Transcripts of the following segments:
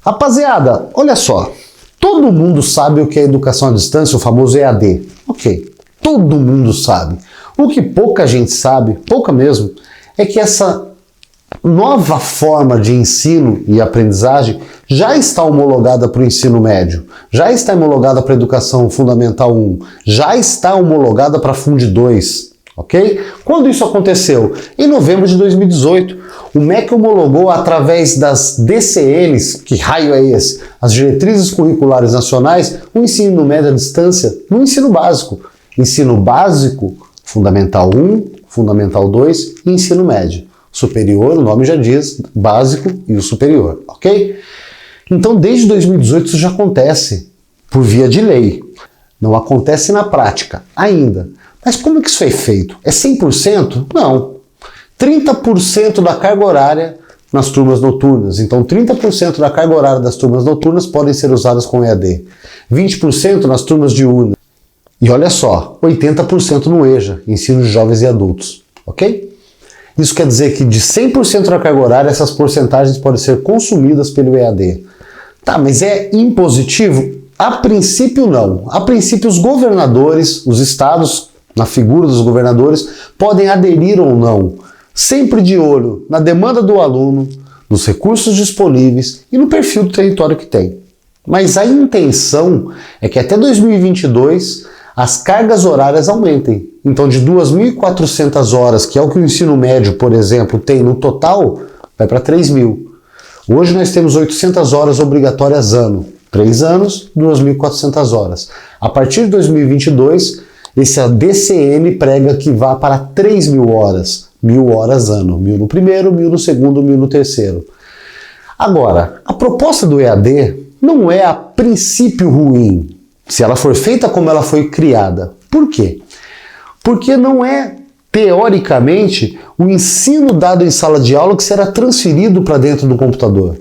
Rapaziada, olha só. Todo mundo sabe o que é educação à distância, o famoso EAD. Ok, todo mundo sabe. O que pouca gente sabe, pouca mesmo, é que essa nova forma de ensino e aprendizagem já está homologada para o ensino médio, já está homologada para a educação fundamental 1, já está homologada para a Fund 2, ok? Quando isso aconteceu? Em novembro de 2018. O MEC homologou através das DCNs, que raio é esse? As Diretrizes Curriculares Nacionais, o ensino médio à distância no ensino básico. Ensino básico, Fundamental 1, Fundamental 2 e ensino médio. Superior, o nome já diz, básico e o superior, ok? Então, desde 2018 isso já acontece por via de lei. Não acontece na prática ainda. Mas como é que isso foi feito? É 100%? Não. 30% da carga horária nas turmas noturnas. Então, 30% da carga horária das turmas noturnas podem ser usadas com EAD. 20% nas turmas diurnas. E olha só, 80% no EJA, ensino de jovens e adultos. Ok? Isso quer dizer que de 100% da carga horária, essas porcentagens podem ser consumidas pelo EAD. Tá, mas é impositivo? A princípio não. A princípio os governadores, os estados, na figura dos governadores, podem aderir ou não, sempre de olho na demanda do aluno, nos recursos disponíveis e no perfil do território que tem. Mas a intenção é que até 2022 as cargas horárias aumentem. Então de 2.400 horas, que é o que o ensino médio, por exemplo, tem no total, vai para 3.000. Hoje nós temos 800 horas obrigatórias ano. 3 anos, 2.400 horas. A partir de 2022, esse DCN prega que vá para 3.000 horas. 1.000 horas ano. 1.000 no primeiro, 1.000 no segundo, 1.000 no terceiro. Agora, a proposta do EAD não é a princípio ruim, se ela for feita como ela foi criada. Por quê? Porque não é, teoricamente, o ensino dado em sala de aula que será transferido para dentro do computador.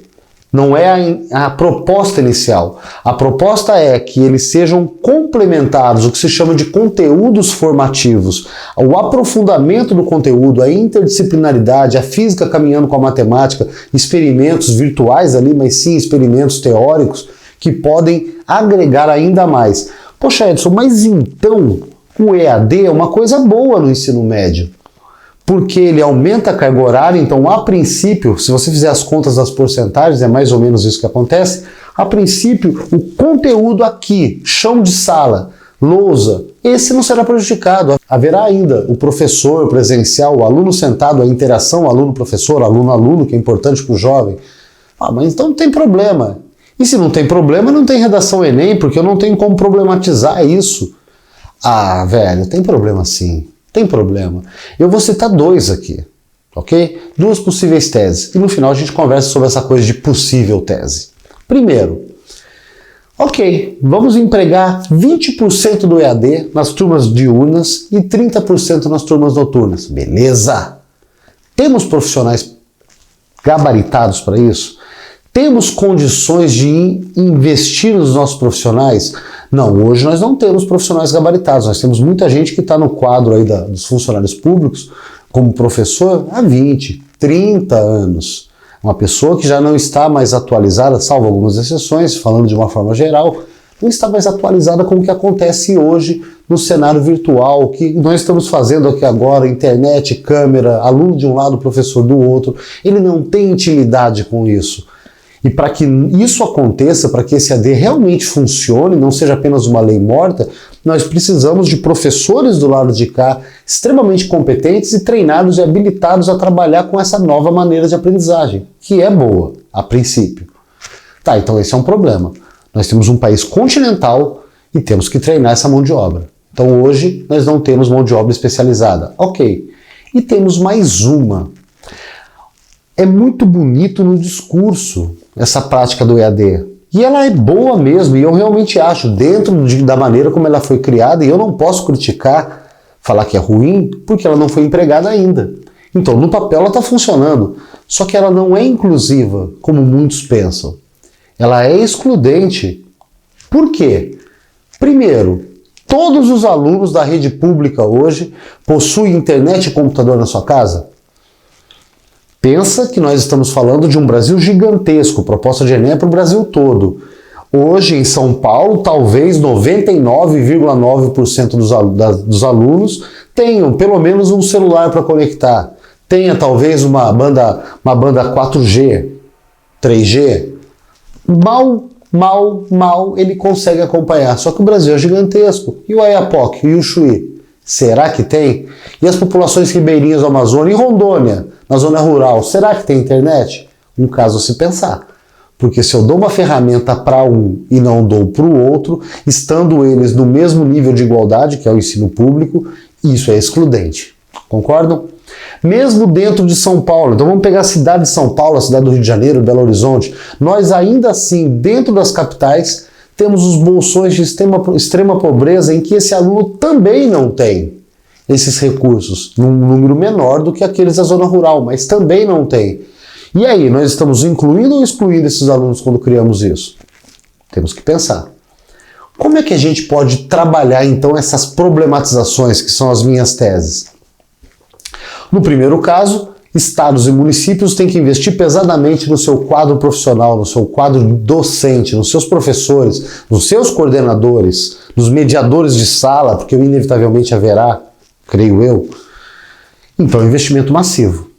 Não é a proposta inicial. A proposta é que eles sejam complementados, o que se chama de conteúdos formativos. O aprofundamento do conteúdo, a interdisciplinaridade, a física caminhando com a matemática, experimentos virtuais ali, mas sim experimentos teóricos que podem agregar ainda mais. Poxa, Edson, mas então o EAD é uma coisa boa no ensino médio, porque ele aumenta a carga horária. Então, a princípio, se você fizer as contas das porcentagens, é mais ou menos isso que acontece, a princípio, o conteúdo aqui, chão de sala, lousa, esse não será prejudicado. Haverá ainda o professor presencial, o aluno sentado, a interação aluno-professor, aluno-aluno, que é importante para o jovem. Ah, mas então não tem problema. E se não tem problema, não tem redação Enem, porque eu não tenho como problematizar isso. Ah, velho, tem problema sim. Tem problema. Eu vou citar 2 aqui, ok? 2 possíveis teses. E no final a gente conversa sobre essa coisa de possível tese. Primeiro, ok, vamos empregar 20% do EAD nas turmas diurnas e 30% nas turmas noturnas. Beleza! Temos profissionais gabaritados para isso? Temos condições de investir nos nossos profissionais? Não, hoje nós não temos profissionais gabaritados, nós temos muita gente que está no quadro aí dos funcionários públicos como professor há 20, 30 anos. Uma pessoa que já não está mais atualizada, salvo algumas exceções, falando de uma forma geral, não está mais atualizada com o que acontece hoje no cenário virtual, o que nós estamos fazendo aqui agora, internet, câmera, aluno de um lado, professor do outro. Ele não tem intimidade com isso. E para que isso aconteça, para que esse AD realmente funcione, não seja apenas uma lei morta, nós precisamos de professores do lado de cá extremamente competentes e treinados e habilitados a trabalhar com essa nova maneira de aprendizagem, que é boa, a princípio. Tá, então esse é um problema. Nós temos um país continental e temos que treinar essa mão de obra. Então hoje nós não temos mão de obra especializada. Ok. E temos mais uma. É muito bonito no discurso essa prática do EAD. E ela é boa mesmo, e eu realmente acho, dentro da maneira como ela foi criada, e eu não posso criticar, falar que é ruim, porque ela não foi empregada ainda. Então, no papel ela está funcionando, só que ela não é inclusiva, como muitos pensam. Ela é excludente. Por quê? Primeiro, todos os alunos da rede pública hoje possuem internet e computador na sua casa? Pensa que nós estamos falando de um Brasil gigantesco, proposta de Enem para o Brasil todo. Hoje, em São Paulo, talvez 99,9% dos alunos tenham pelo menos um celular para conectar. Tenha talvez uma banda 4G, 3G. Mal ele consegue acompanhar. Só que o Brasil é gigantesco. E o Oiapoque? E o Chuí? Será que tem? E as populações ribeirinhas do Amazonas? E Rondônia, na zona rural? Será que tem internet? Um caso a se pensar. Porque se eu dou uma ferramenta para um e não dou para o outro, estando eles no mesmo nível de igualdade, que é o ensino público, isso é excludente. Concordam? Mesmo dentro de São Paulo, então vamos pegar a cidade de São Paulo, a cidade do Rio de Janeiro, Belo Horizonte, nós ainda assim, dentro das capitais, temos os bolsões de extrema pobreza em que esse aluno também não tem esses recursos, num número menor do que aqueles da zona rural, mas também não tem. E aí, nós estamos incluindo ou excluindo esses alunos quando criamos isso? Temos que pensar. Como é que a gente pode trabalhar, então, essas problematizações que são as minhas teses? No primeiro caso, estados e municípios têm que investir pesadamente no seu quadro profissional, no seu quadro docente, nos seus professores, nos seus coordenadores, nos mediadores de sala, porque inevitavelmente haverá, creio eu. Então, investimento massivo.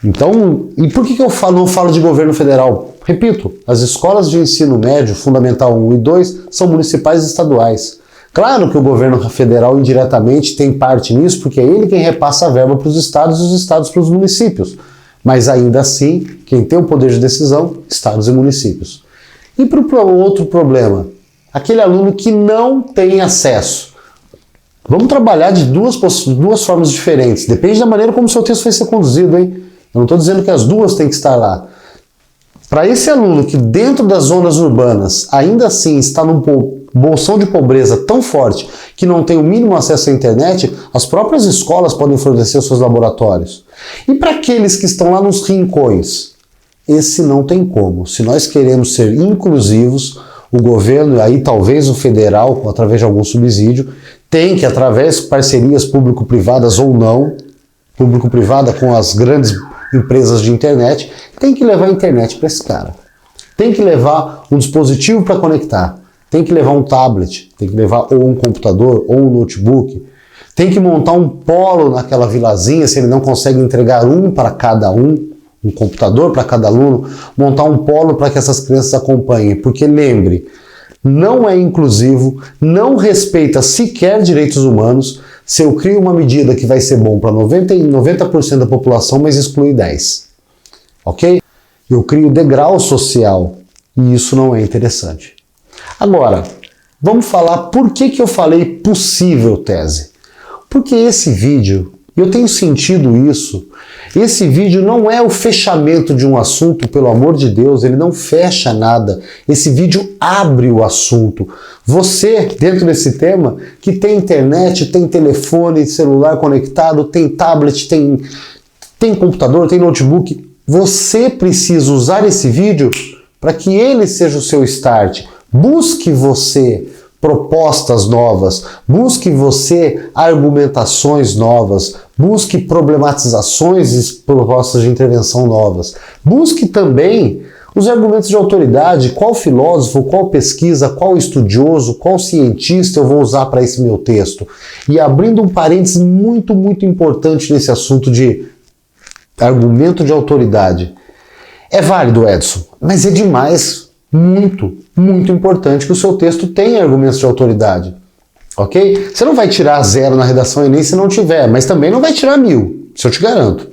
Então, e por que eu não falo de governo federal? Repito, as escolas de ensino médio, fundamental 1 e 2, são municipais e estaduais. Claro que o governo federal indiretamente tem parte nisso, porque é ele quem repassa a verba para os estados e os estados para os municípios. Mas ainda assim, quem tem o poder de decisão, estados e municípios. E para o outro problema, aquele aluno que não tem acesso. Vamos trabalhar de duas formas diferentes, depende da maneira como o seu texto vai ser conduzido, hein? Eu não estou dizendo que as duas têm que estar lá. Para esse aluno que dentro das zonas urbanas ainda assim está num bolsão de pobreza tão forte que não tem o mínimo acesso à internet, as próprias escolas podem fornecer os seus laboratórios. E para aqueles que estão lá nos rincões, esse não tem como. Se nós queremos ser inclusivos, o governo, e aí talvez o federal, através de algum subsídio, tem que, através de parcerias público-privadas ou não, público-privada com as grandes empresas de internet, tem que levar a internet para esse cara. Tem que levar um dispositivo para conectar. Tem que levar um tablet, tem que levar ou um computador ou um notebook. Tem que montar um polo naquela vilazinha, se ele não consegue entregar um para cada um computador para cada aluno, montar um polo para que essas crianças acompanhem. Porque lembre, não é inclusivo, não respeita sequer direitos humanos se eu crio uma medida que vai ser bom para 90% da população, mas exclui 10%. Ok? Eu crio degrau social e isso não é interessante. Agora, vamos falar por que eu falei possível tese. Porque esse vídeo, eu tenho sentido isso, esse vídeo não é o fechamento de um assunto, pelo amor de Deus, ele não fecha nada. Esse vídeo abre o assunto. Você, dentro desse tema, que tem internet, tem telefone, celular conectado, tem tablet, tem computador, tem notebook, você precisa usar esse vídeo para que ele seja o seu start. Busque você propostas novas, busque você argumentações novas, busque problematizações e propostas de intervenção novas. Busque também os argumentos de autoridade, qual filósofo, qual pesquisa, qual estudioso, qual cientista eu vou usar para esse meu texto. E abrindo um parênteses muito, muito importante nesse assunto de argumento de autoridade. É válido, Edson, mas é demais, muito, muito importante que o seu texto tenha argumentos de autoridade. Ok? Você não vai tirar 0 na redação Enem se não tiver, mas também não vai tirar 1000, isso eu te garanto.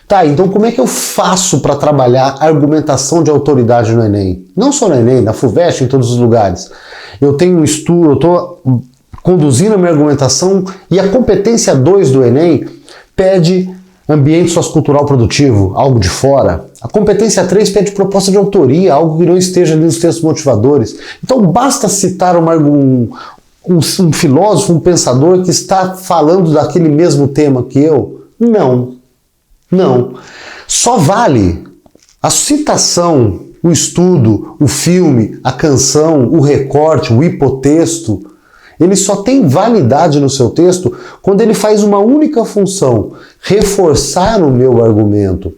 Tá, então como é que eu faço para trabalhar argumentação de autoridade no Enem? Não só no Enem, na FUVEST, em todos os lugares. Eu tenho um estudo, eu estou conduzindo a minha argumentação e a competência 2 do Enem pede ambiente sociocultural produtivo, algo de fora. A competência 3 pede proposta de autoria, algo que não esteja ali nos textos motivadores. Então basta citar um filósofo, um pensador que está falando daquele mesmo tema que eu? Não. Não. Só vale a citação, o estudo, o filme, a canção, o recorte, o hipotexto. Ele só tem validade no seu texto quando ele faz uma única função: reforçar o meu argumento.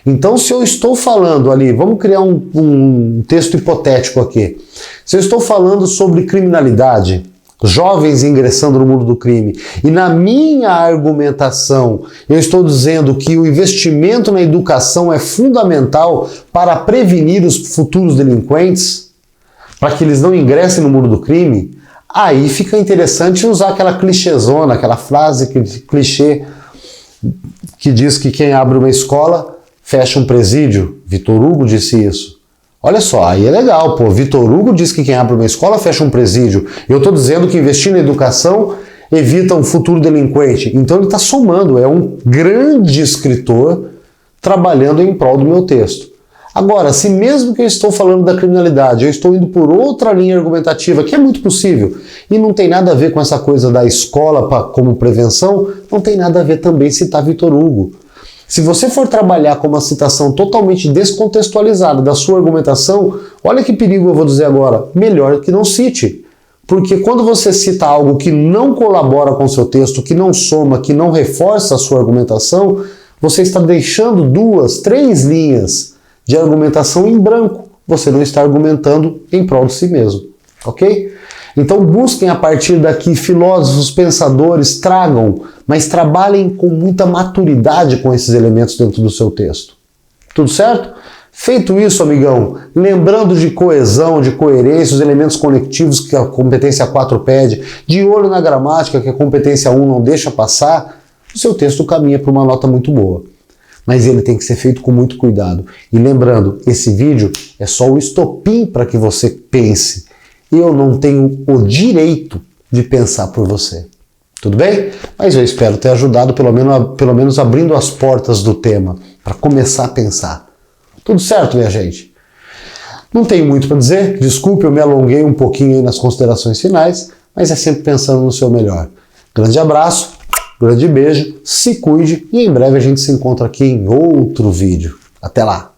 Então, se eu estou falando ali, vamos criar um texto hipotético aqui. Se eu estou falando sobre criminalidade, jovens ingressando no mundo do crime, e na minha argumentação eu estou dizendo que o investimento na educação é fundamental para prevenir os futuros delinquentes, para que eles não ingressem no mundo do crime, aí fica interessante usar aquela clichêzona, aquela frase clichê que diz que quem abre uma escola fecha um presídio. Vitor Hugo disse isso. Olha só, aí é legal, pô. Vitor Hugo diz que quem abre uma escola fecha um presídio. Eu estou dizendo que investir na educação evita um futuro delinquente. Então ele está somando, é um grande escritor trabalhando em prol do meu texto. Agora, se mesmo que eu estou falando da criminalidade, eu estou indo por outra linha argumentativa, que é muito possível, e não tem nada a ver com essa coisa da escola como prevenção, não tem nada a ver também citar Vitor Hugo. Se você for trabalhar com uma citação totalmente descontextualizada da sua argumentação, olha que perigo eu vou dizer agora, melhor que não cite. Porque quando você cita algo que não colabora com o seu texto, que não soma, que não reforça a sua argumentação, você está deixando 2, 3 linhas de argumentação em branco. Você não está argumentando em prol de si mesmo, ok? Então busquem a partir daqui filósofos, pensadores, tragam, mas trabalhem com muita maturidade com esses elementos dentro do seu texto. Tudo certo? Feito isso, amigão, lembrando de coesão, de coerência, os elementos conectivos que a competência 4 pede, de olho na gramática que a competência 1 não deixa passar, o seu texto caminha para uma nota muito boa. Mas ele tem que ser feito com muito cuidado. E lembrando, esse vídeo é só o estopim para que você pense. Eu não tenho o direito de pensar por você. Tudo bem? Mas eu espero ter ajudado, pelo menos abrindo as portas do tema, para começar a pensar. Tudo certo, minha gente? Não tenho muito para dizer, desculpe, eu me alonguei um pouquinho aí nas considerações finais, mas é sempre pensando no seu melhor. Grande abraço, grande beijo, se cuide e em breve a gente se encontra aqui em outro vídeo. Até lá!